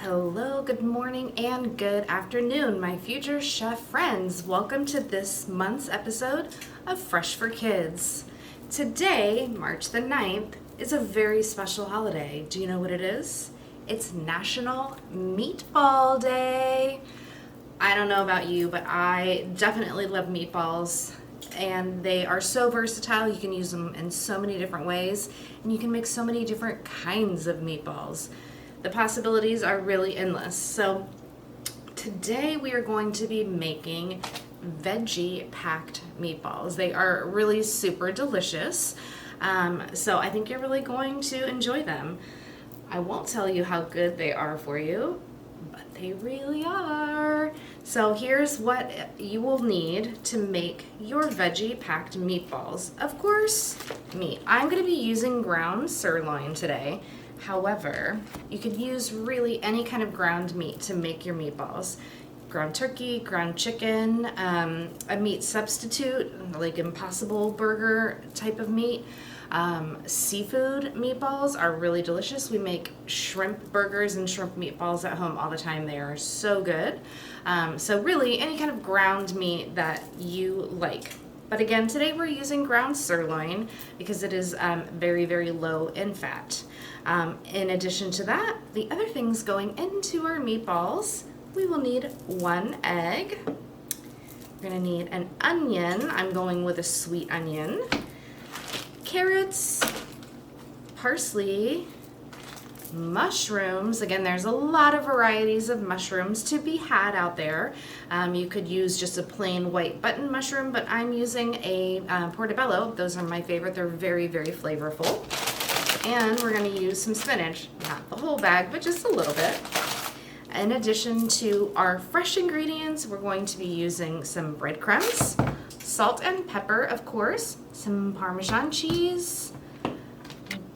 Hello, good morning, and good afternoon, my future chef friends. Welcome to this month's episode of Fresh for Kids. Today, March the 9th, is a very special holiday. Do you know what it is? It's National Meatball Day. I don't know about you, but I definitely love meatballs, and they are so versatile. You can use them in so many different ways, and you can make so many different kinds of meatballs. The possibilities are really endless. So today we are going to be making veggie-packed meatballs. They are really super delicious. So I think you're really going to enjoy them. I won't tell you how good they are for you, but they really are. So here's what you will need to make your veggie-packed meatballs. Of course, meat. I'm going to be using ground sirloin today. However, you could use really any kind of ground meat to make your meatballs. Ground turkey, ground chicken, a meat substitute, like Impossible Burger type of meat. Seafood meatballs are really delicious. We make shrimp burgers and shrimp meatballs at home all the time. They are so good. So really, any kind of ground meat that you like. But again, today we're using ground sirloin because it is very, very low in fat. In addition to that, the other things going into our meatballs, we will need 1 egg. We're gonna need an onion. I'm going with a sweet onion. Carrots, parsley, mushrooms. Again, there's a lot of varieties of mushrooms to be had out there. You could use just a plain white button mushroom, but I'm using a portobello. Those are my favorite. They're very, very flavorful. And we're going to use some spinach, not the whole bag, but just a little bit. In addition to our fresh ingredients, we're going to be using some breadcrumbs, salt and pepper, of course, some Parmesan cheese,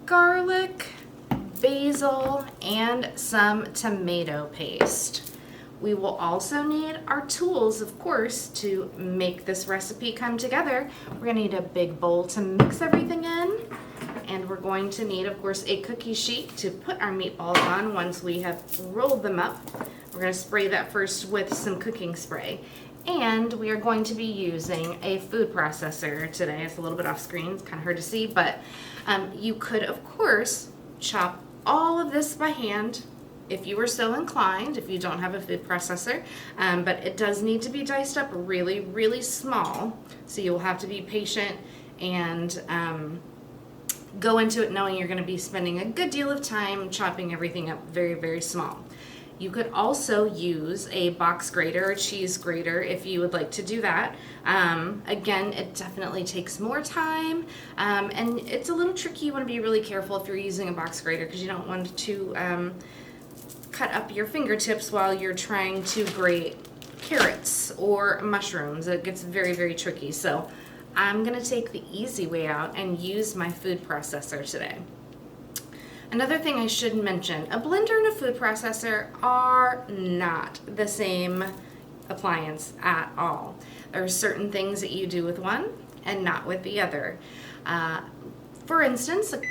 garlic, basil, and some tomato paste. We will also need our tools, of course, to make this recipe come together. We're going to need a big bowl to mix everything in. And we're going to need, of course, a cookie sheet to put our meatballs on once we have rolled them up. We're going to spray that first with some cooking spray. And we are going to be using a food processor today. It's a little bit off screen, it's kind of hard to see, but you could, of course, chop all of this by hand if you were so inclined, if you don't have a food processor, but it does need to be diced up really, really small. So you'll have to be patient and go into it knowing you're going to be spending a good deal of time chopping everything up very, very small. You could also use a box grater or cheese grater if you would like to do that. Again, it definitely takes more time, and it's a little tricky. You want to be really careful if you're using a box grater because you don't want to cut up your fingertips while you're trying to grate carrots or mushrooms. It gets very, very tricky. So I'm going to take the easy way out and use my food processor today. Another thing I should mention, a blender and a food processor are not the same appliance at all. There are certain things that you do with one and not with the other. For instance, a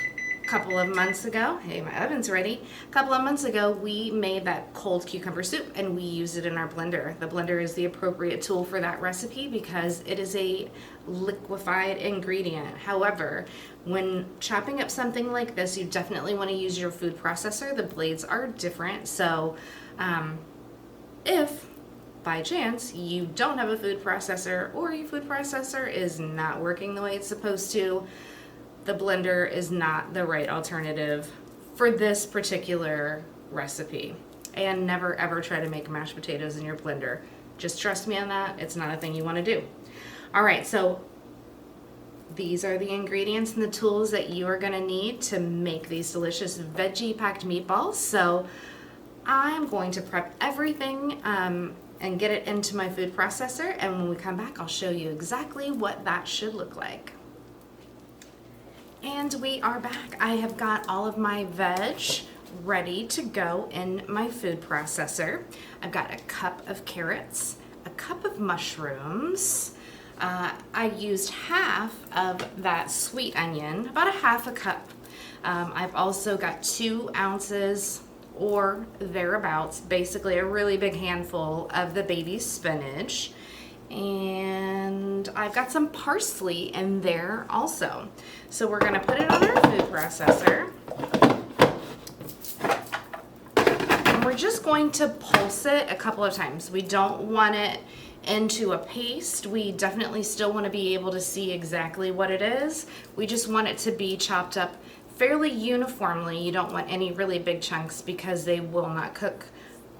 couple of months ago, hey, my oven's ready. A couple of months ago, we made that cold cucumber soup and we used it in our blender. The blender is the appropriate tool for that recipe because it is a liquefied ingredient. However, when chopping up something like this, you definitely want to use your food processor. The blades are different. So if by chance you don't have a food processor or your food processor is not working the way it's supposed to, the blender is not the right alternative for this particular recipe. And never ever try to make mashed potatoes in your blender. Just trust me on that. It's not a thing you want to do. All right, so these are the ingredients and the tools that you are going to need to make these delicious veggie-packed meatballs. So I'm going to prep everything and get it into my food processor, and when we come back, I'll show you exactly what that should look like. And we are back. I have got all of my veg ready to go in my food processor. I've got a cup of carrots, a cup of mushrooms, I used half of that sweet onion, about a half a cup. I've also got 2 ounces or thereabouts, basically a really big handful of the baby spinach. And I've got some parsley in there also. So we're gonna put it on our food processor. And we're just going to pulse it a couple of times. We don't want it into a paste. We definitely still want to be able to see exactly what it is. We just want it to be chopped up fairly uniformly. You don't want any really big chunks because they will not cook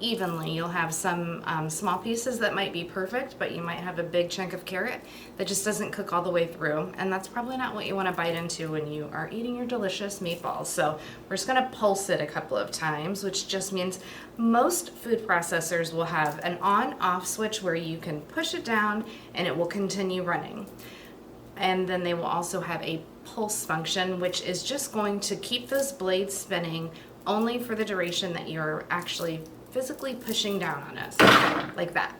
evenly. You'll have some small pieces that might be perfect, but you might have a big chunk of carrot that just doesn't cook all the way through, and that's probably not what you want to bite into when you are eating your delicious meatballs. So we're just going to pulse it a couple of times, which just means most food processors will have an on-off switch where you can push it down and it will continue running. And then they will also have a pulse function, which is just going to keep those blades spinning only for the duration that you're actually physically pushing down on us, like that.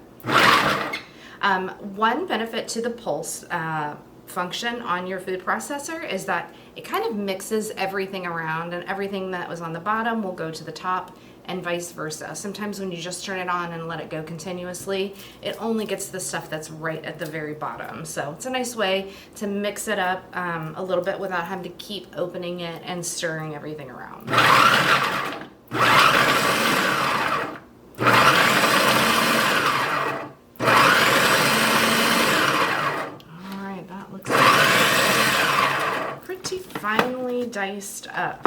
One benefit to the pulse function on your food processor is that it kind of mixes everything around, and everything that was on the bottom will go to the top and vice versa. Sometimes when you just turn it on and let it go continuously, it only gets the stuff that's right at the very bottom. So it's a nice way to mix it up a little bit without having to keep opening it and stirring everything around. Finely diced up.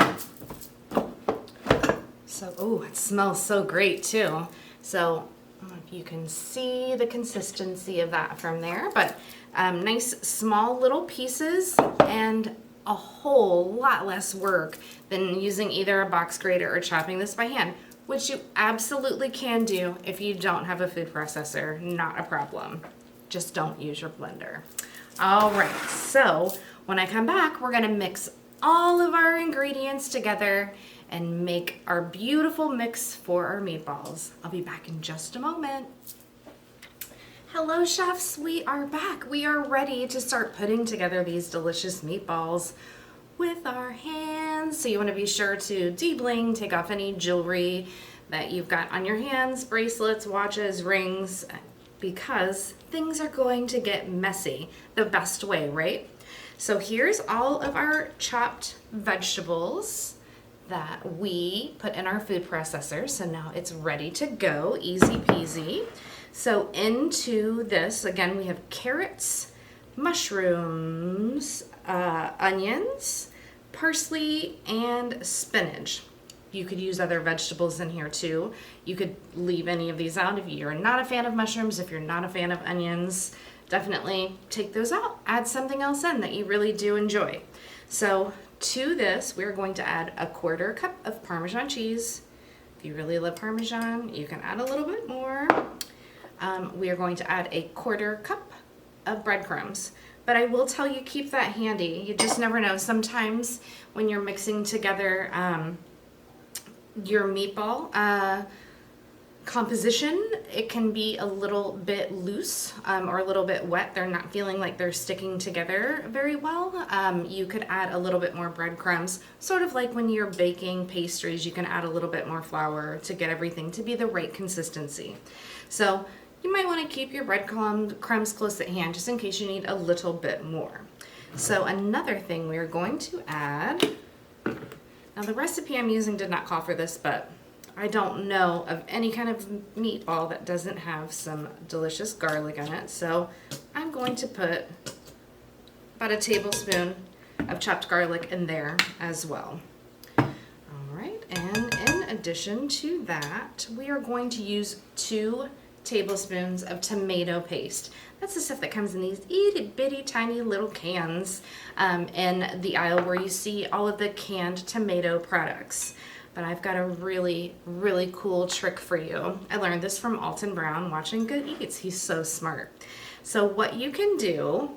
So, oh, it smells so great too. So, I don't know if you can see the consistency of that from there, but nice small little pieces and a whole lot less work than using either a box grater or chopping this by hand, which you absolutely can do if you don't have a food processor, not a problem. Just don't use your blender. All right, so when I come back, we're gonna mix all of our ingredients together and make our beautiful mix for our meatballs. I'll be back in just a moment. Hello, chefs, we are back. We are ready to start putting together these delicious meatballs with our hands. So you wanna be sure to de-bling, take off any jewelry that you've got on your hands, bracelets, watches, rings, because things are going to get messy the best way, right? So here's all of our chopped vegetables that we put in our food processor. So now it's ready to go, easy peasy. So into this, again, we have carrots, mushrooms, onions, parsley, and spinach. You could use other vegetables in here too. You could leave any of these out if you're not a fan of mushrooms, if you're not a fan of onions. Definitely take those out. Add something else in that you really do enjoy. So to this, we're going to add a 1/4 cup of Parmesan cheese. If you really love Parmesan, you can add a little bit more. We are going to add a 1/4 cup of breadcrumbs. But I will tell you, keep that handy. You just never know. Sometimes when you're mixing together your meatball composition, it can be a little bit loose or a little bit wet. They're not feeling like they're sticking together very well. You could add a little bit more breadcrumbs, sort of like when you're baking pastries, you can add a little bit more flour to get everything to be the right consistency. So you might want to keep your breadcrumbs close at hand just in case you need a little bit more. So another thing we're going to add, now the recipe I'm using did not call for this, but I don't know of any kind of meatball that doesn't have some delicious garlic in it. So I'm going to put about a tablespoon of chopped garlic in there as well. All right, and in addition to that, we are going to use 2 tablespoons of tomato paste. That's the stuff that comes in these itty bitty tiny little cans in the aisle where you see all of the canned tomato products. But I've got a really, really cool trick for you. I learned this from Alton Brown watching Good Eats. He's so smart. So what you can do,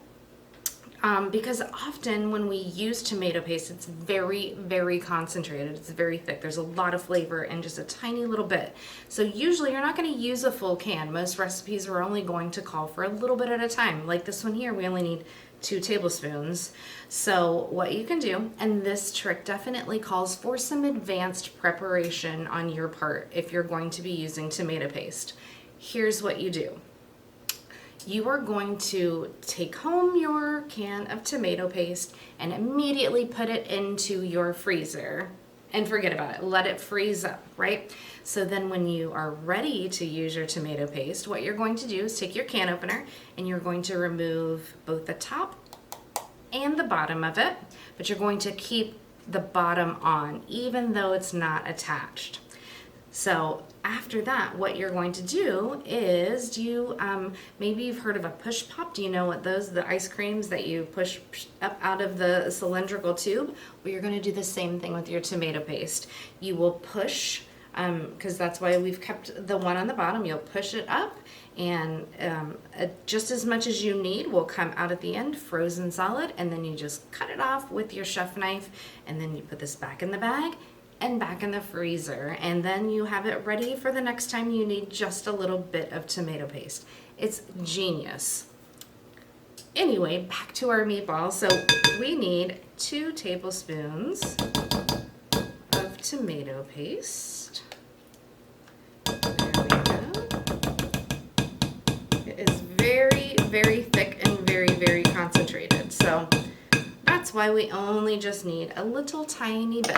Because often when we use tomato paste, it's very, very concentrated. It's very thick. There's a lot of flavor in just a tiny little bit. So usually you're not going to use a full can. Most recipes are only going to call for a little bit at a time. Like this one here, we only need 2 tablespoons. So what you can do, and this trick definitely calls for some advanced preparation on your part if you're going to be using tomato paste. Here's what you do. You are going to take home your can of tomato paste and immediately put it into your freezer and forget about it. Let it freeze up, right? So then when you are ready to use your tomato paste, what you're going to do is take your can opener and you're going to remove both the top and the bottom of it, but you're going to keep the bottom on even though it's not attached. So after that, what you're going to do is maybe you've heard of a push pop. Do you know what the ice creams that you push up out of the cylindrical tube? Well, you're going to do the same thing with your tomato paste. You will push, because that's why we've kept the one on the bottom. You'll push it up and just as much as you need will come out at the end, frozen solid, and then you just cut it off with your chef knife, and then you put this back in the bag and back in the freezer, and then you have it ready for the next time you need just a little bit of tomato paste. It's genius. Anyway, back to our meatballs. So we need 2 tablespoons of tomato paste. There we go. It is very, very thick and very, very concentrated. So that's why we only just need a little tiny bit.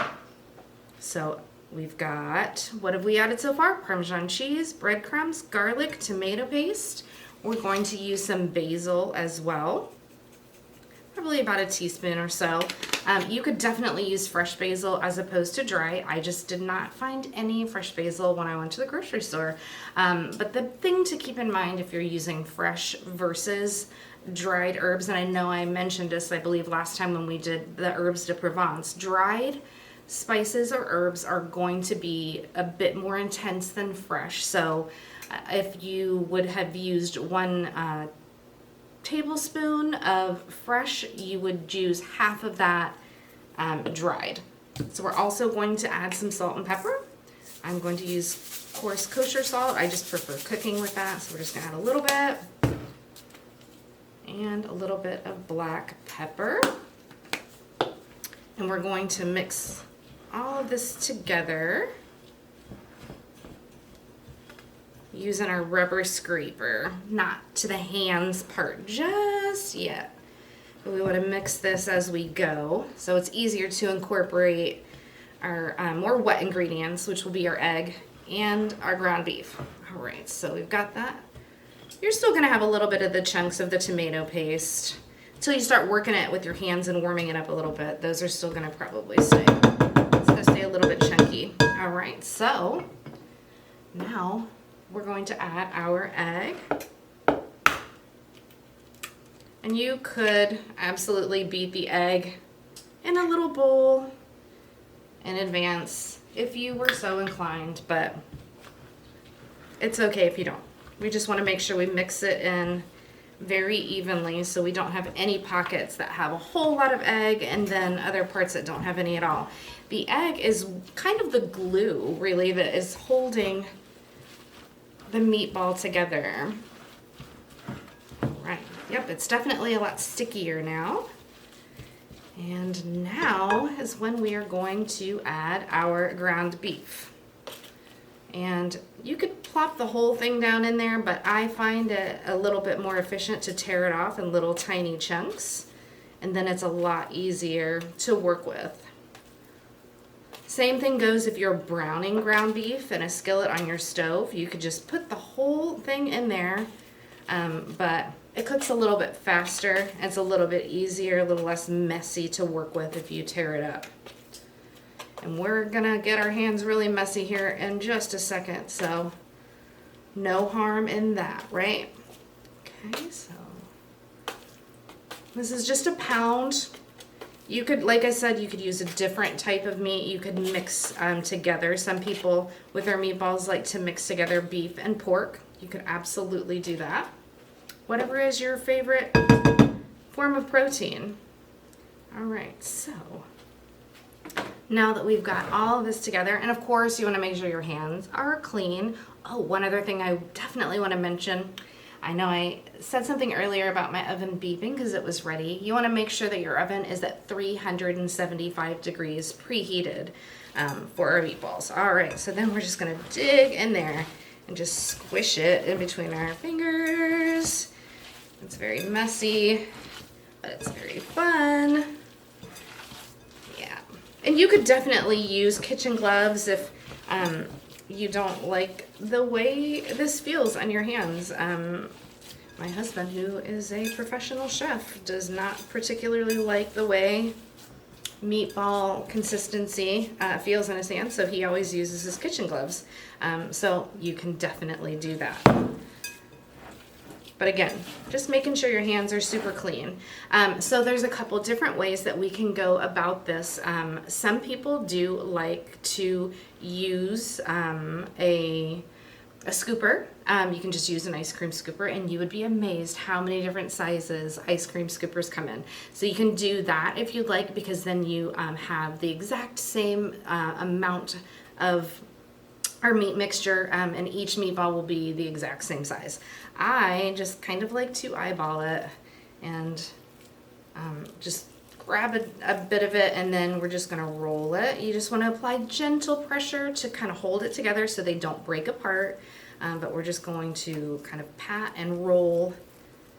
So we've got, what have we added so far? Parmesan cheese, breadcrumbs, garlic, tomato paste. We're going to use some basil as well. Probably about a teaspoon or so. You could definitely use fresh basil as opposed to dry. I just did not find any fresh basil when I went to the grocery store. But the thing to keep in mind if you're using fresh versus dried herbs, and I know I mentioned this, I believe, last time when we did the herbs de Provence, dried spices or herbs are going to be a bit more intense than fresh. So if you would have used 1 tablespoon of fresh, you would use half of that dried. So we're also going to add some salt and pepper. I'm going to use coarse kosher salt. I just prefer cooking with that, so we're just gonna add a little bit. And a little bit of black pepper. And we're going to mix all of this together using our rubber scraper, not to the hands part just yet. But we want to mix this as we go so it's easier to incorporate our more wet ingredients, which will be our egg and our ground beef. All right, so we've got that. You're still going to have a little bit of the chunks of the tomato paste until you start working it with your hands and warming it up a little bit. Those are still going to probably stay. It's going to stay a little bit chunky. All right, so now we're going to add our egg. And you could absolutely beat the egg in a little bowl in advance if you were so inclined, but it's okay if you don't. We just want to make sure we mix it in very evenly so we don't have any pockets that have a whole lot of egg and then other parts that don't have any at all. The egg is kind of the glue, really, that is holding the meatball together. All right, yep, it's definitely a lot stickier now. And now is when we are going to add our ground beef. And you could plop the whole thing down in there, but I find it a little bit more efficient to tear it off in little tiny chunks, and then it's a lot easier to work with. Same thing goes if you're browning ground beef in a skillet on your stove. You could just put the whole thing in there, but it cooks a little bit faster. It's a little bit easier, a little less messy to work with if you tear it up. And we're gonna get our hands really messy here in just a second, so no harm in that, right? Okay, so this is just a pound. You could, like I said, you could use a different type of meat. You could mix together. Some people with their meatballs like to mix together beef and pork. You could absolutely do that. Whatever is your favorite form of protein. All right, so now that we've got all of this together, and of course you want to make sure your hands are clean. Oh, one other thing I definitely want to mention. I know I said something earlier about my oven beeping because it was ready. You want to make sure that your oven is at 375 degrees preheated for our meatballs. All right, so then we're just going to dig in there and just squish it in between our fingers. It's very messy, but it's very fun. Yeah, and you could definitely use kitchen gloves if you don't like the way this feels on your hands. My husband, who is a professional chef, does not particularly like the way meatball consistency feels on his hands, so he always uses his kitchen gloves. So you can definitely do that. But again, just making sure your hands are super clean. So there's a couple different ways that we can go about this. Some people do like to use a scooper. You can just use an ice cream scooper, and you would be amazed how many different sizes ice cream scoopers come in. So you can do that if you'd like, because then you have the exact same amount of our meat mixture, and each meatball will be the exact same size. I just kind of like to eyeball it and just grab a bit of it, and then we're just going to roll it. You just want to apply gentle pressure to kind of hold it together so they don't break apart, but we're just going to kind of pat and roll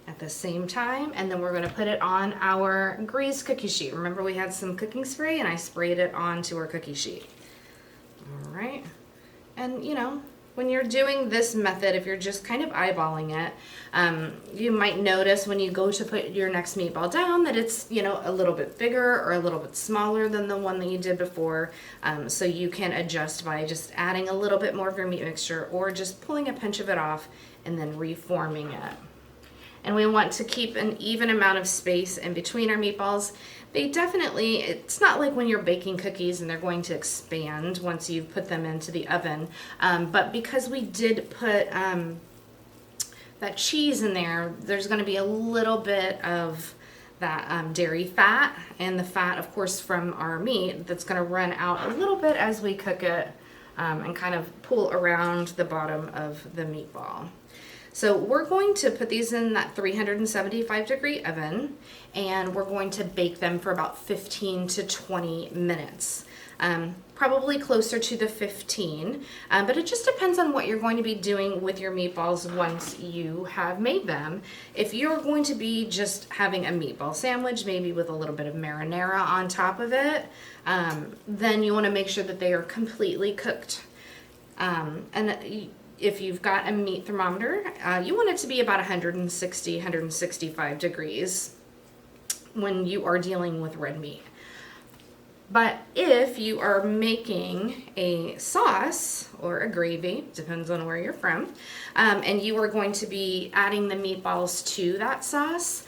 at the same time, and then we're going to put it on our grease cookie sheet. Remember, we had some cooking spray and I sprayed it onto our cookie sheet. All right. And you know, when you're doing this method, if you're just kind of eyeballing it, you might notice when you go to put your next meatball down that it's, you know, a little bit bigger or a little bit smaller than the one that you did before. So you can adjust by just adding a little bit more of your meat mixture or just pulling a pinch of it off and then reforming it. And we want to keep an even amount of space in between our meatballs. They definitely, it's not like when you're baking cookies and they're going to expand once you put them into the oven. But because we did put that cheese in there, there's going to be a little bit of that dairy fat, and the fat, of course, from our meat that's going to run out a little bit as we cook it and kind of pull around the bottom of the meatball. So we're going to put these in that 375 degree oven, and we're going to bake them for about 15 to 20 minutes. Probably closer to the 15, but it just depends on what you're going to be doing with your meatballs once you have made them. If you're going to be just having a meatball sandwich, maybe with a little bit of marinara on top of it, then you want to make sure that they are completely cooked. If you've got a meat thermometer, you want it to be about 160, 165 degrees when you are dealing with red meat. But if you are making a sauce or a gravy, depends on where you're from, and you are going to be adding the meatballs to that sauce,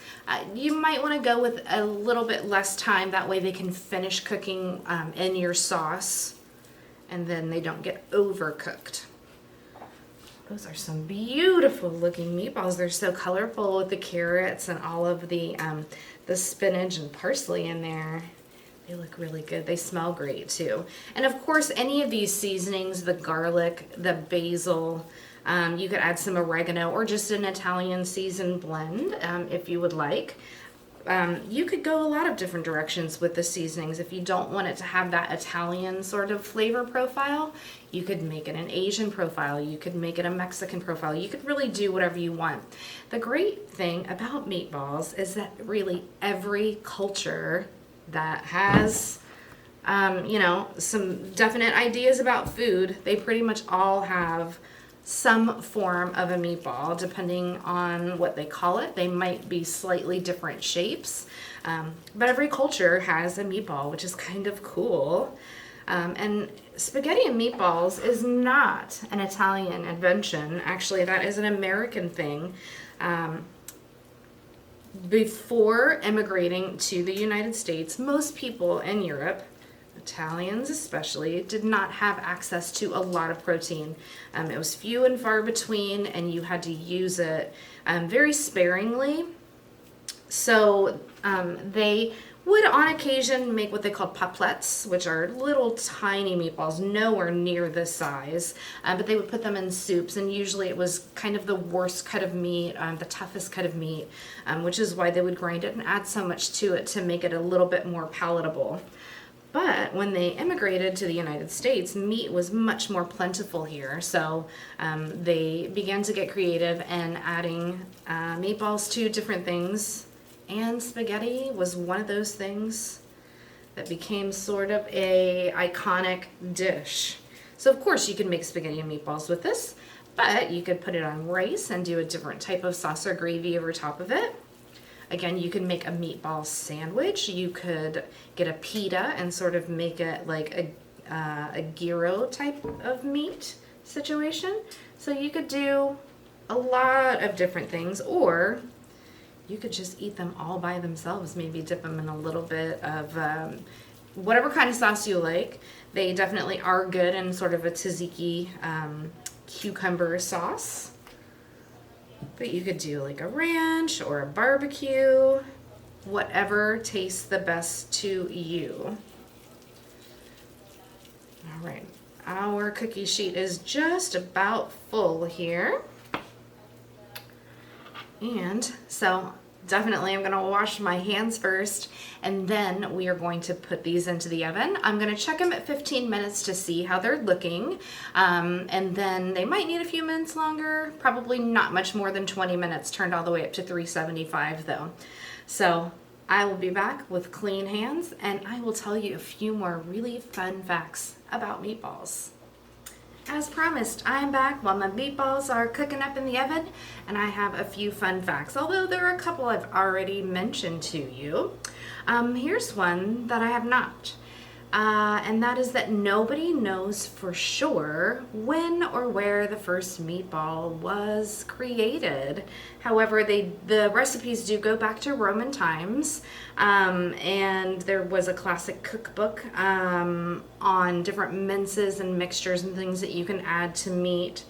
you might want to go with a little bit less time. That way they can finish cooking in your sauce, and then they don't get overcooked. Those are some beautiful looking meatballs. They're so colorful with the carrots and all of the spinach and parsley in there. They look really good. They smell great too. And of course, any of these seasonings, the garlic, the basil, you could add some oregano or just an Italian seasoned blend if you would like. You could go a lot of different directions with the seasonings. If you don't want it to have that Italian sort of flavor profile, you could make it an Asian profile. You could make it a Mexican profile. You could really do whatever you want. The great thing about meatballs is that really every culture that has, you know, some definite ideas about food, they pretty much all have some form of a meatball, depending on what they call it. They might be slightly different shapes, but every culture has a meatball, which is kind of cool. And spaghetti and meatballs is not an Italian invention. Actually, that is an American thing. Before immigrating to the United States, most people in Europe, Italians especially, did not have access to a lot of protein. It was few and far between, and you had to use it very sparingly. So they would on occasion make what they called poplets, which are little tiny meatballs, nowhere near this size, but they would put them in soups, and usually it was kind of the worst cut of meat, the toughest cut of meat, which is why they would grind it and add so much to it to make it a little bit more palatable. But when they immigrated to the United States, meat was much more plentiful here, so they began to get creative and adding meatballs to different things. And spaghetti was one of those things that became sort of a iconic dish. So of course you can make spaghetti and meatballs with this, but you could put it on rice and do a different type of sauce or gravy over top of it. Again, you can make a meatball sandwich. You could get a pita and sort of make it like a gyro type of meat situation. So you could do a lot of different things, or you could just eat them all by themselves. Maybe dip them in a little bit of whatever kind of sauce you like. They definitely are good in sort of a tzatziki cucumber sauce. But you could do like a ranch or a barbecue, whatever tastes the best to you. All right, our cookie sheet is just about full here. And so definitely I'm gonna wash my hands first, and then we are going to put these into the oven. I'm gonna check them at 15 minutes to see how they're looking. And then they might need a few minutes longer, probably not much more than 20 minutes, turned all the way up to 375 though. So I will be back with clean hands, and I will tell you a few more really fun facts about meatballs. As promised, I'm back while my meatballs are cooking up in the oven, and I have a few fun facts, although there are a couple I've already mentioned to you. Here's one that I have not, and that is that nobody knows for sure when or where the first meatball was created. However, the recipes do go back to Roman times, and there was a classic cookbook on different minces and mixtures and things that you can add to meat.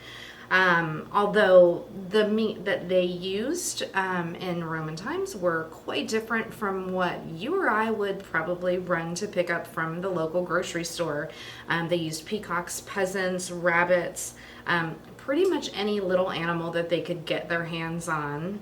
Although the meat that they used in Roman times were quite different from what you or I would probably run to pick up from the local grocery store. They used peacocks, pheasants, rabbits, pretty much any little animal that they could get their hands on.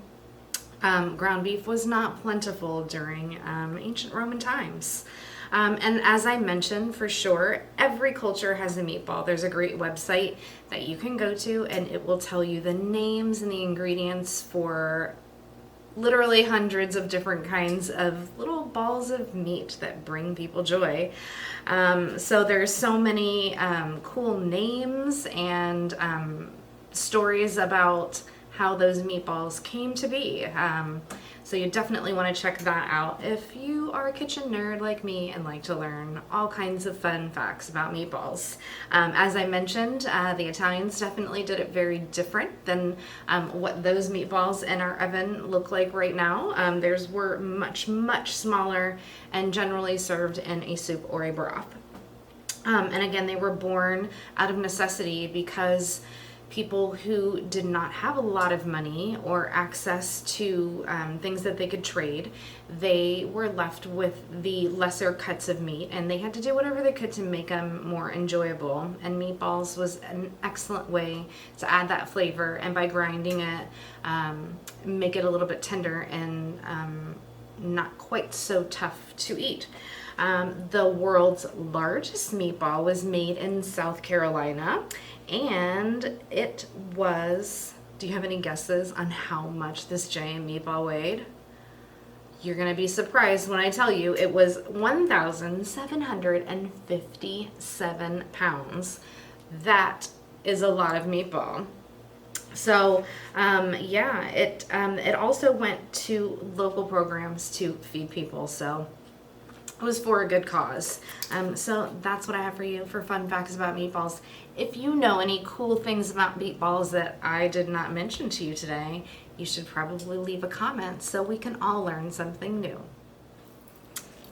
Ground beef was not plentiful during ancient Roman times. And as I mentioned, for sure, every culture has a meatball. There's a great website that you can go to, and it will tell you the names and the ingredients for literally hundreds of different kinds of little balls of meat that bring people joy. So there's so many cool names and stories about how those meatballs came to be. So you definitely want to check that out if you are a kitchen nerd like me and like to learn all kinds of fun facts about meatballs. As I mentioned, the Italians definitely did it very different than what those meatballs in our oven look like right now. Theirs were much, much smaller and generally served in a soup or a broth. And again, they were born out of necessity because people who did not have a lot of money or access to things that they could trade, they were left with the lesser cuts of meat, and they had to do whatever they could to make them more enjoyable. And meatballs was an excellent way to add that flavor, and by grinding it, make it a little bit tender and not quite so tough to eat. The world's largest meatball was made in South Carolina, and it was, do you have any guesses on how much this giant meatball weighed? You're going to be surprised when I tell you it was 1,757 pounds. That is a lot of meatball. So, yeah, it also went to local programs to feed people, so it was for a good cause. So that's what I have for you for fun facts about meatballs. If you know any cool things about meatballs that I did not mention to you today, you should probably leave a comment so we can all learn something new.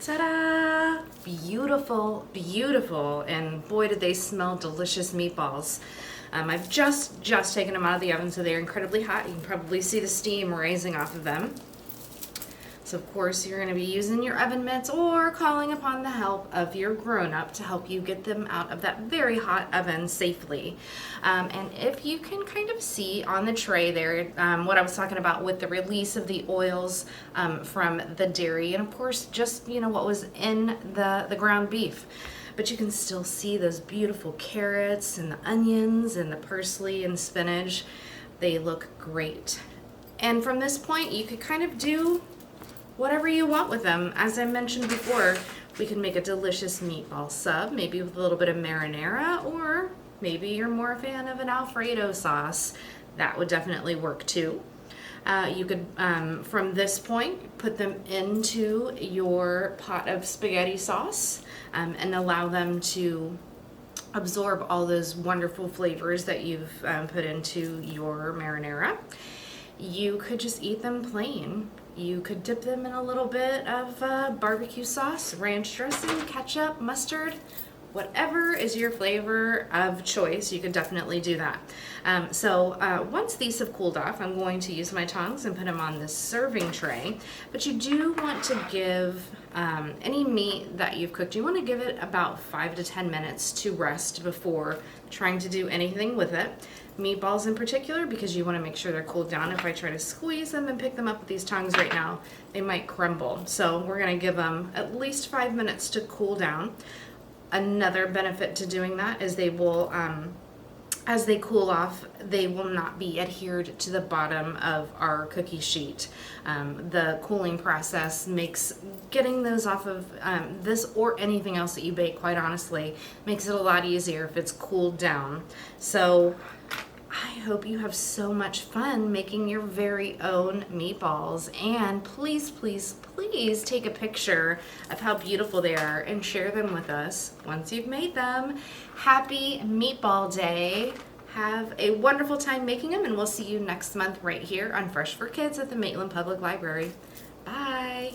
Ta-da! Beautiful, beautiful, and boy did they smell delicious meatballs. I've just taken them out of the oven, so they're incredibly hot. You can probably see the steam rising off of them. So of course you're going to be using your oven mitts or calling upon the help of your grown-up to help you get them out of that very hot oven safely. And if you can kind of see on the tray there what I was talking about with the release of the oils from the dairy, and of course just what was in the ground beef. But you can still see those beautiful carrots and the onions and the parsley and spinach. They look great. And from this point you could kind of do whatever you want with them. As I mentioned before, we can make a delicious meatball sub, maybe with a little bit of marinara, or maybe you're more a fan of an Alfredo sauce. That would definitely work too. You could, from this point, put them into your pot of spaghetti sauce and allow them to absorb all those wonderful flavors that you've put into your marinara. You could just eat them plain. You could dip them in a little bit of barbecue sauce, ranch dressing, ketchup, mustard, whatever is your flavor of choice. You could definitely do that. Once these have cooled off, I'm going to use my tongs and put them on this serving tray. But you do want to give any meat that you've cooked, you want to give it about 5 to 10 minutes to rest before trying to do anything with it. Meatballs in particular, because you want to make sure they're cooled down. If I try to squeeze them and pick them up with these tongs right now, they might crumble. So we're going to give them at least 5 minutes to cool down. Another benefit to doing that is they will, as they cool off, they will not be adhered to the bottom of our cookie sheet. The cooling process makes getting those off of this or anything else that you bake, quite honestly, makes it a lot easier if it's cooled down. So I hope you have so much fun making your very own meatballs, and please, please, please take a picture of how beautiful they are and share them with us once you've made them. Happy Meatball Day. Have a wonderful time making them, and we'll see you next month right here on Fresh for Kids at the Maitland Public Library. Bye.